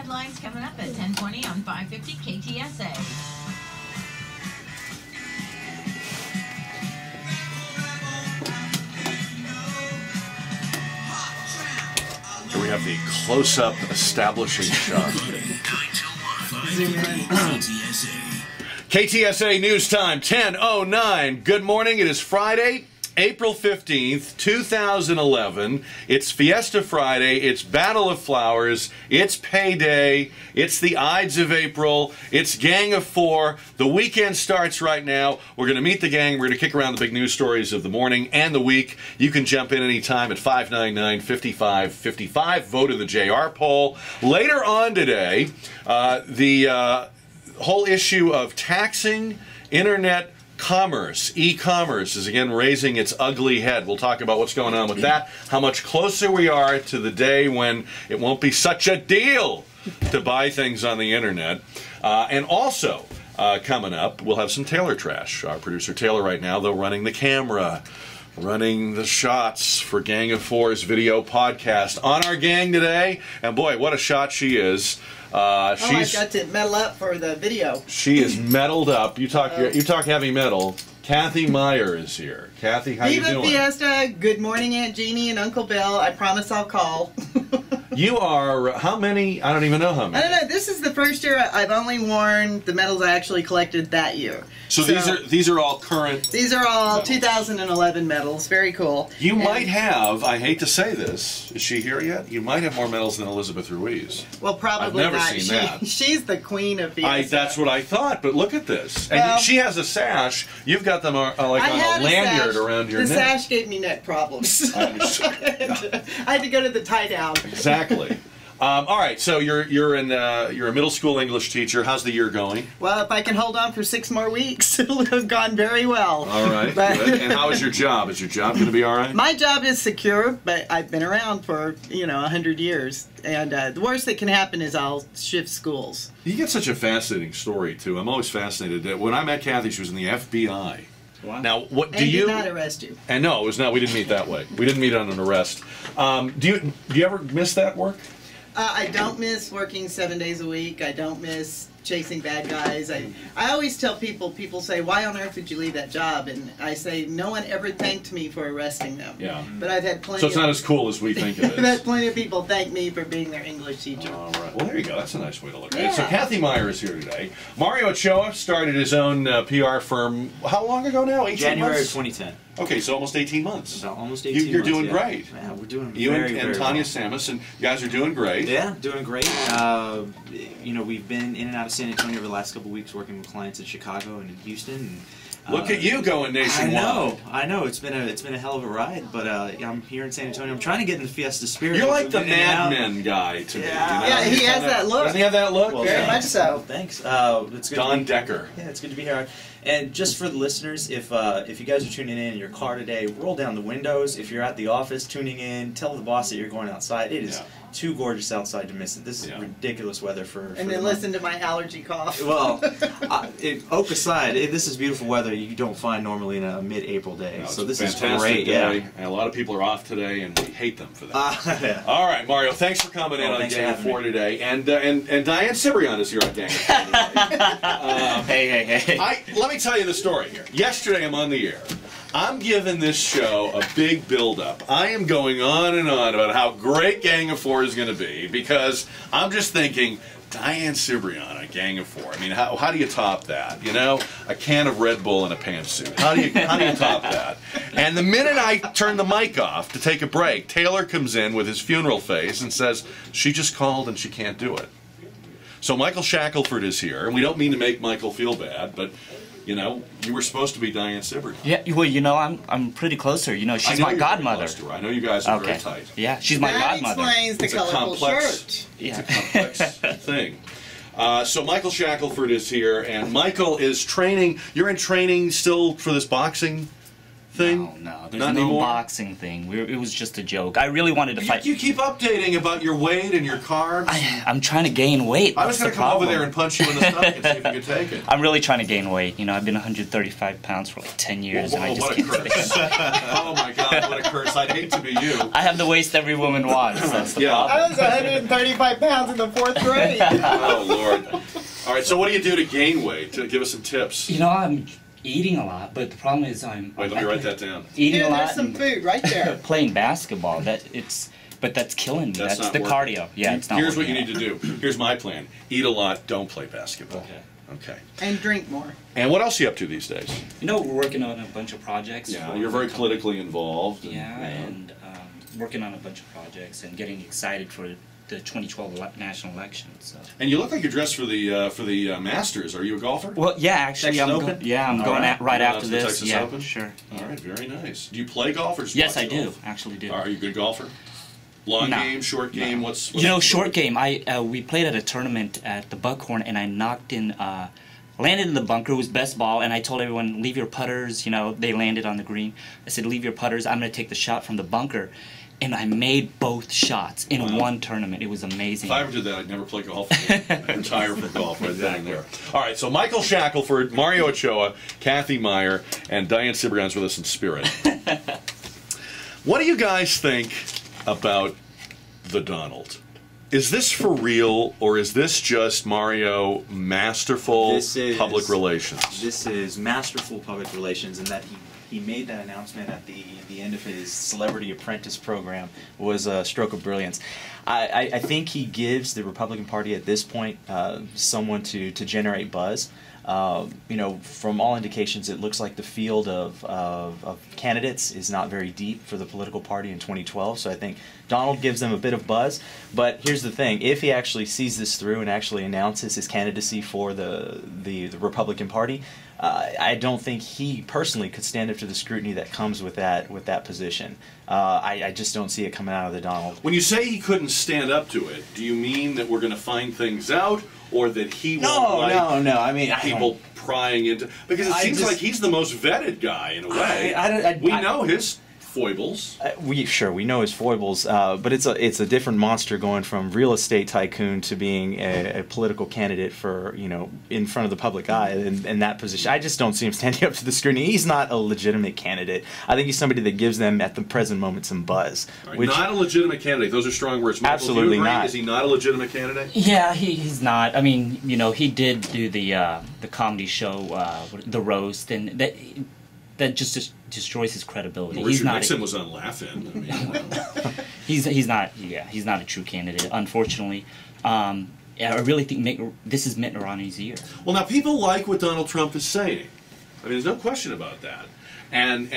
headlines coming up at 10:20 on 550 KTSA. Here we have the close-up establishing shot. KTSA News Time, 10:09. Good morning. It is Friday, April 15th, 2011. It's Fiesta Friday. It's Battle of Flowers. It's payday. It's the Ides of April. It's Gang of Four. The weekend starts right now. We're going to meet the gang. We're going to kick around the big news stories of the morning and the week. You can jump in anytime at 599-5555. Vote in the JR poll. Later on today, the whole issue of taxing internet commerce, e-commerce, is again raising its ugly head. We'll talk about what's going on with that, how much closer we are to the day when it won't be such a deal to buy things on the internet. And also, coming up, we'll have some Taylor trash. Our producer Taylor right now, though, running the camera, running the shots for Gang of Four's video podcast on our gang today. And boy, what a shot she is. I got to medal up for the video. She is medaled up. You talk heavy metal. Cathey Meyer is here. Cathey, how you doing? Viva Fiesta. Good morning, Aunt Jeannie and Uncle Bill. I promise I'll call. You are, how many? I don't even know how many. I don't know. This is the first year I've only worn the medals I actually collected that year. So these are all current. These are all medals. 2011 medals. Very cool. You might have, I hate to say this, is she here yet? You might have more medals than Elizabeth Ruiz. Well, probably I've never not. seen that. She's the queen of Fiesta. That's what I thought, but look at this. And Well, she has a sash. You've got them like on a lanyard around your neck. The neck. sash gave me neck problems. I understand. I had to go to the tie down. Exactly. All right, so you're a middle school English teacher. How's the year going? Well, if I can hold on for 6 more weeks, it'll have gone very well. All right, good. And how is your job? Is your job going to be all right? My job is secure, but I've been around for 100 years, and the worst that can happen is I'll shift schools. You get such a fascinating story too. I'm always fascinated. When I met Cathey, she was in the FBI. Wow. Now, what do and you? Did not arrest you. And no, it was not. We didn't meet that way. We didn't meet on an arrest. Do you ever miss that work? I don't miss working 7 days a week. I don't miss chasing bad guys. I always tell people say, why on earth did you leave that job? And I say, no one ever thanked me for arresting them. Yeah. But I've had plenty So it's not as cool as we think it is. I've had plenty of people thank me for being their English teacher. All right. Well, there you go. That's a nice way to look at it. Yeah. So Cathey Meyer is here today. Mario Ochoa started his own PR firm, how long ago now? 18 January months? of 2010. Okay, so almost 18 months. So almost 18 You're months, doing yeah. great. Yeah, we're doing you very and Tanya well. Sammis, and you guys are doing great. Yeah, doing great. We've been in and out of San Antonio over the last couple of weeks working with clients in Chicago and in Houston. And, Look at you going nationwide. I know. It's been a hell of a ride, but I'm here in San Antonio. I'm trying to get in the Fiesta spirit. You're like the Mad Men guy to me. Yeah, he has that look. Doesn't he have that look? Well, Very much so. Thanks. It's good. Don Decker. Yeah, it's good to be here. And just for the listeners, if you guys are tuning in your car today, roll down the windows. If you're at the office tuning in, tell the boss that you're going outside. It is too gorgeous outside to miss it. This is ridiculous weather for And then listen to my allergy cough. Well, oak aside, this is beautiful weather you don't find normally in a mid-April day. No, so this is fantastic great. Day. Yeah. And a lot of people are off today, and we hate them for that. Yeah. All right, Mario, thanks for coming in on Gang of Four today. And Diane Cibrian is here on Gang of Four today. Hey. Let me tell you the story here. Yesterday, I'm on the air. I'm giving this show a big build-up. I am going on and on about how great Gang of Four is going to be because I'm just thinking, Diane Cibrian on Gang of Four. I mean, how do you top that? A can of Red Bull and a pantsuit. How do you top that? And the minute I turn the mic off to take a break, Taylor comes in with his funeral face and says, she just called and she can't do it. So Michael Shakelford is here, and we don't mean to make Michael feel bad, but you were supposed to be Diane Cibrian. Yeah, well, I'm pretty close to her. She's my godmother. I know you guys are very tight. Yeah, she's my godmother. That explains the colorful shirt. It's a complex thing. So Michael Shakelford is here, and Michael is training. You're in training still for this boxing thing? No, there's Not no anymore? boxing thing. It was just a joke. I really wanted to fight. You keep updating about your weight and your carbs. I'm trying to gain weight. I was going to come over there and punch you in the stomach and see if you could take it. I'm really trying to gain weight. You know, I've been 135 pounds for like 10 years, Whoa, and I just what a can't curse. Oh my God, what a curse. I'd hate to be you. I have the waist every woman wants. That's the problem. I was 135 pounds in the 4th grade. Oh, Lord. All right, so what do you do to gain weight? Give us some tips. You know, I'm eating a lot, but the problem is Wait, let me write that down. Eating Here, a lot. there's some food right there. Playing basketball. But that's killing me. That's not the working. cardio. Yeah, it's not Here's what working you need to do. Here's my plan. Eat a lot, don't play basketball. Okay. And drink more. And what else are you up to these days? You know, we're working on a bunch of projects. Yeah, you're very politically involved. And working on a bunch of projects and getting excited for the 2012 national election. So. And you look like you're dressed for the Masters. Are you a golfer? Well, yeah, actually, Texas I'm Open? I'm All going right. right Going after out to the this. Texas Yeah, Open? sure. All Yeah. right, very nice. Do you play golf or just Yes, watch I do. golf? Actually, do. Are you a good golfer? Long No. game, short game? No. What's You know, short game. We played at a tournament at the Buckhorn, and I knocked in. Landed in the bunker. It was best ball, and I told everyone, leave your putters. You know, they landed on the green. I said, leave your putters. I'm going to take the shot from the bunker. And I made both shots in one tournament. It was amazing. If I ever did that, I'd never play golf again. I'd retire from golf right then and there. All right, so Michael Shakelford, Mario Ochoa, Cathey Meyer, and Diane Cibrian's with us in spirit. What do you guys think about the Donald? Is this for real, or is this just Mario masterful public relations? This is masterful public relations, and that he made that announcement at the end of his Celebrity Apprentice program was a stroke of brilliance. I think he gives the Republican Party at this point someone to generate buzz. You know, from all indications, it looks like the field of candidates is not very deep for the political party in 2012. So I think Donald gives them a bit of buzz. But here's the thing: if he actually sees this through and actually announces his candidacy for the Republican Party, I don't think he personally could stand up to the scrutiny that comes with that position. I just don't see it coming out of the Donald. When you say he couldn't stand up to it, do you mean that we're going to find things out, or that he won't like No. I mean, people prying into? Because it seems like he's the most vetted guy in a way. We know his foibles. We know his foibles, but it's a different monster going from real estate tycoon to being a political candidate for, you know, in front of the public eye in that position. I just don't see him standing up to the scrutiny. He's not a legitimate candidate. I think he's somebody that gives them at the present moment some buzz. Right, not a legitimate candidate. Those are strong words. Michael, Absolutely do you agree? not. Is he not a legitimate candidate? Yeah, he's not. I mean, you know, he did do the comedy show, The Roast, and that just destroys his credibility. Well, Richard Nixon was on Laugh-In. I mean, he's not. Yeah, he's not a true candidate, unfortunately. I really think this is Mitt Romney's year. Well, now people like what Donald Trump is saying. I mean, there's no question about that. And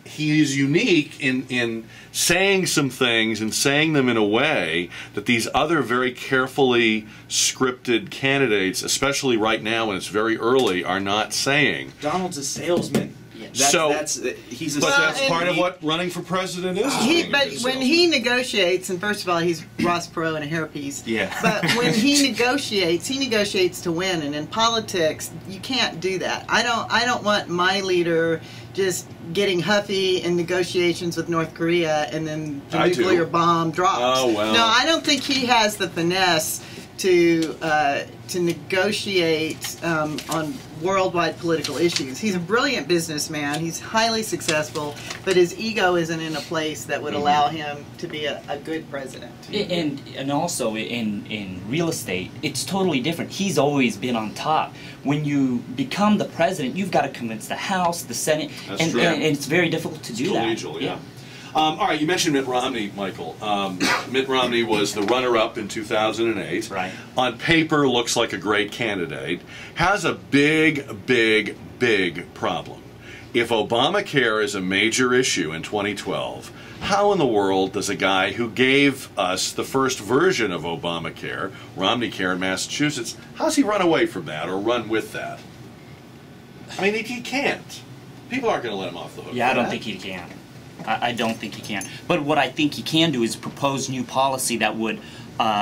he is unique in saying some things and saying them in a way that these other very carefully scripted candidates, especially right now when it's very early, are not saying. Donald's a salesman. He's part of what running for president is. But when he negotiates, and first of all, he's Ross Perot and a hairpiece. Yeah. But when he negotiates to win, and in politics, you can't do that. I don't want my leader just getting huffy in negotiations with North Korea and then the nuclear bomb drops. Oh, well. No, I don't think he has the finesse to negotiate on worldwide political issues. He's a brilliant businessman. He's highly successful, but his ego isn't in a place that would allow him to be a good president. And also in real estate, it's totally different. He's always been on top. When you become the president, you've got to convince the House, the Senate, and it's very difficult to do that. Collegial, yeah. All right, you mentioned Mitt Romney, Michael. Mitt Romney was the runner-up in 2008. Right. On paper, looks like a great candidate. Has a big, big, big problem. If Obamacare is a major issue in 2012, how in the world does a guy who gave us the first version of Obamacare, Romneycare in Massachusetts, how does he run away from that or run with that? I mean, he can't. People aren't going to let him off the hook. Yeah, I don't think he can. I don't think he can. But what I think he can do is propose new policy that would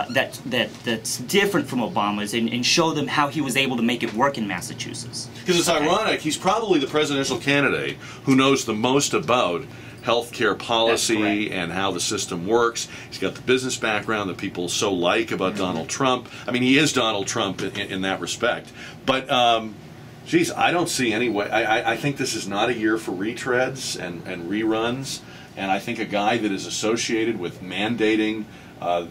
that's different from Obama's, and show them how he was able to make it work in Massachusetts. Because it's ironic, he's probably the presidential candidate who knows the most about healthcare policy and how the system works. He's got the business background that people so like about Donald Trump. I mean, he is Donald Trump in that respect. But, geez, I don't see any way. I think this is not a year for retreads and reruns. And I think a guy that is associated with mandating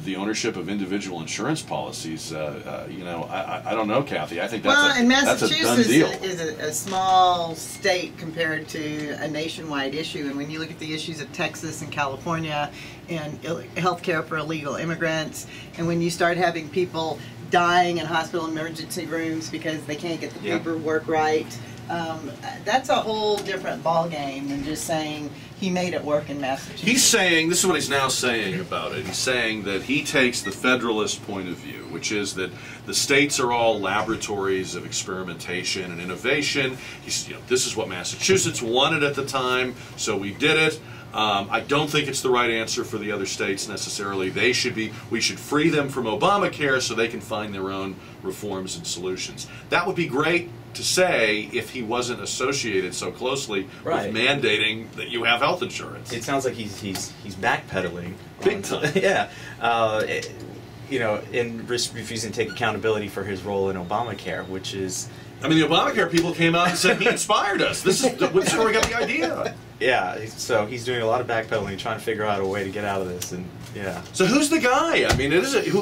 the ownership of individual insurance policies, you know, I don't know, Cathey. I think that's and that's a done Massachusetts deal. is a small state compared to a nationwide issue. And when you look at the issues of Texas and California and health care for illegal immigrants, and when you start having people dying in hospital emergency rooms because they can't get the paperwork right, that's a whole different ballgame than just saying he made it work in Massachusetts. He's saying, this is what he's now saying about it, he's saying that he takes the federalist point of view, which is that the states are all laboratories of experimentation and innovation. He's, you know, this is what Massachusetts wanted at the time, so we did it. I don't think it's the right answer for the other states necessarily. We should free them from Obamacare so they can find their own reforms and solutions. That would be great to say if he wasn't associated so closely with mandating that you have health insurance. It sounds like he's backpedaling. Big time. Yeah. You know, in refusing to take accountability for his role in Obamacare, which is... I mean, the Obamacare people came out and said he inspired us. This is where we got the idea. Yeah, so he's doing a lot of backpedaling, trying to figure out a way to get out of this, and yeah. So who's the guy? I mean,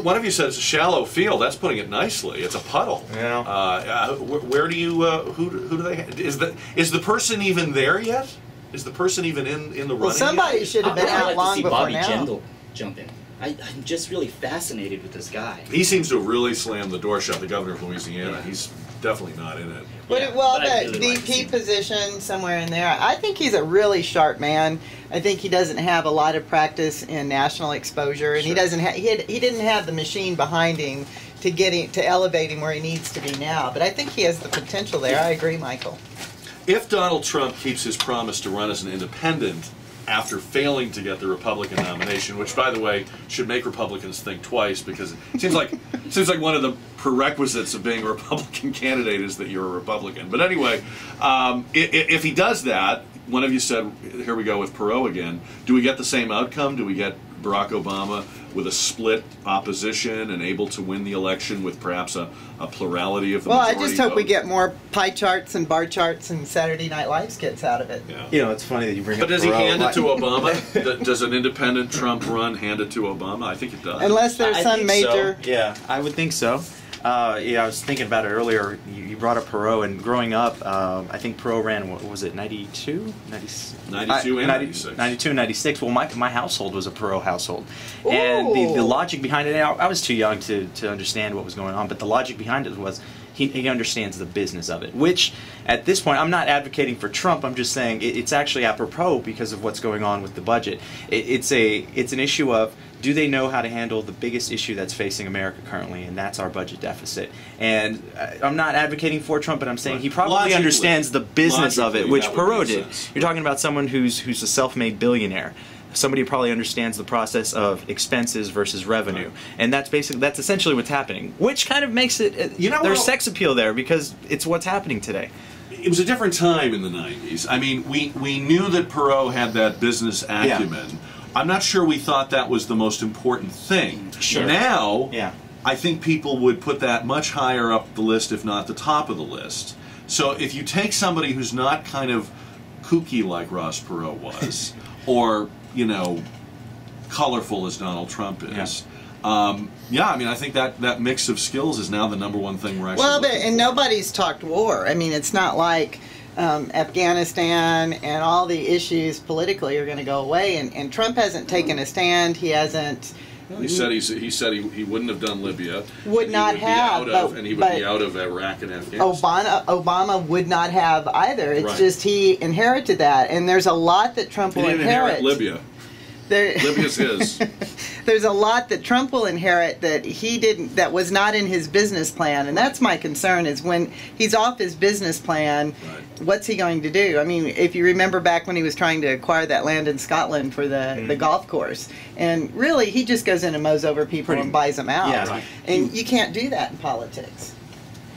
one of you said it's a shallow field. That's putting it nicely. It's a puddle. Yeah. Where do you? Who do they? Is the person even there yet? Is the person even in the running? Well, somebody yet? should have been out I'd like long to see before Bobby now. Jindal jump in. I'm just really fascinated with this guy. He seems to have really slammed the door shut. The governor of Louisiana. Yeah. He's definitely not in it. But well, but I'd the really like to see VP him. position somewhere in there, I think he's a really sharp man. I think he doesn't have a lot of practice in national exposure, and he doesn't. He didn't have the machine behind him to elevate him where he needs to be now. But I think he has the potential there. I agree, Michael. If Donald Trump keeps his promise to run as an independent after failing to get the Republican nomination, which, by the way, should make Republicans think twice, because it seems like one of the prerequisites of being a Republican candidate is that you're a Republican. But anyway, if he does that, one of you said, here we go with Perot again, do we get the same outcome? Do we get Barack Obama with a split opposition and able to win the election with perhaps a plurality of the majority Well, I just hope we vote? get more pie charts and bar charts and Saturday Night Live skits out of it. Yeah. You know, it's funny that you bring But up does he Perot. hand it to Obama? Does an independent Trump run hand it to Obama? I think it does. Unless there's I some think major... So. Yeah, I would think so. Yeah, I was thinking about it earlier. You brought up Perot, and growing up, I think Perot ran, what was it, 92? 92 and 96. 92 and 96. Well, my household was a Perot household. And the logic behind it, I was too young to understand what was going on, but the logic behind it was he understands the business of it, which at this point, I'm not advocating for Trump, I'm just saying it's actually apropos because of what's going on with the budget. It's an issue of, do they know how to handle the biggest issue that's facing America currently, and that's our budget deficit. And I'm not advocating for Trump, but I'm saying he probably understands the business of it, which Perot did. You're talking about someone who's a self-made billionaire. Somebody who probably understands the process of expenses versus revenue, and that's essentially what's happening. Which kind of makes it, there's sex appeal there because it's what's happening today. It was a different time in the 90s. I mean, we knew that Perot had that business acumen. Yeah. I'm not sure we thought that was the most important thing. Sure. Now, yeah. I think people would put that much higher up the list, if not the top of the list. So if you take somebody who's not kind of kooky like Ross Perot was, or colorful as Donald Trump is. Yeah, I mean, I think that mix of skills is now the #1 thing we're actually and nobody's talked war. I mean, it's not like Afghanistan and all the issues politically are going to go away. And Trump hasn't taken a stand. He hasn't. He said he wouldn't have done Libya. Would not have, and he would be out of Iraq and Afghanistan. Obama would not have either. It's just he inherited that, and there's a lot that Trump will inherit Libya. Libya's his. there's a lot that Trump will inherit that he didn't, that was not in his business plan, and that's my concern. Is when he's off his business plan, what's he going to do? I mean, if you remember back when he was trying to acquire that land in Scotland for the golf course, and really he just goes in and mows over people and buys them out. Yeah. And you can't do that in politics.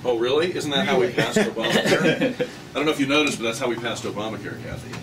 Oh, really? Isn't that how we passed Obamacare? I don't know if you noticed, but that's how we passed Obamacare, Cathey.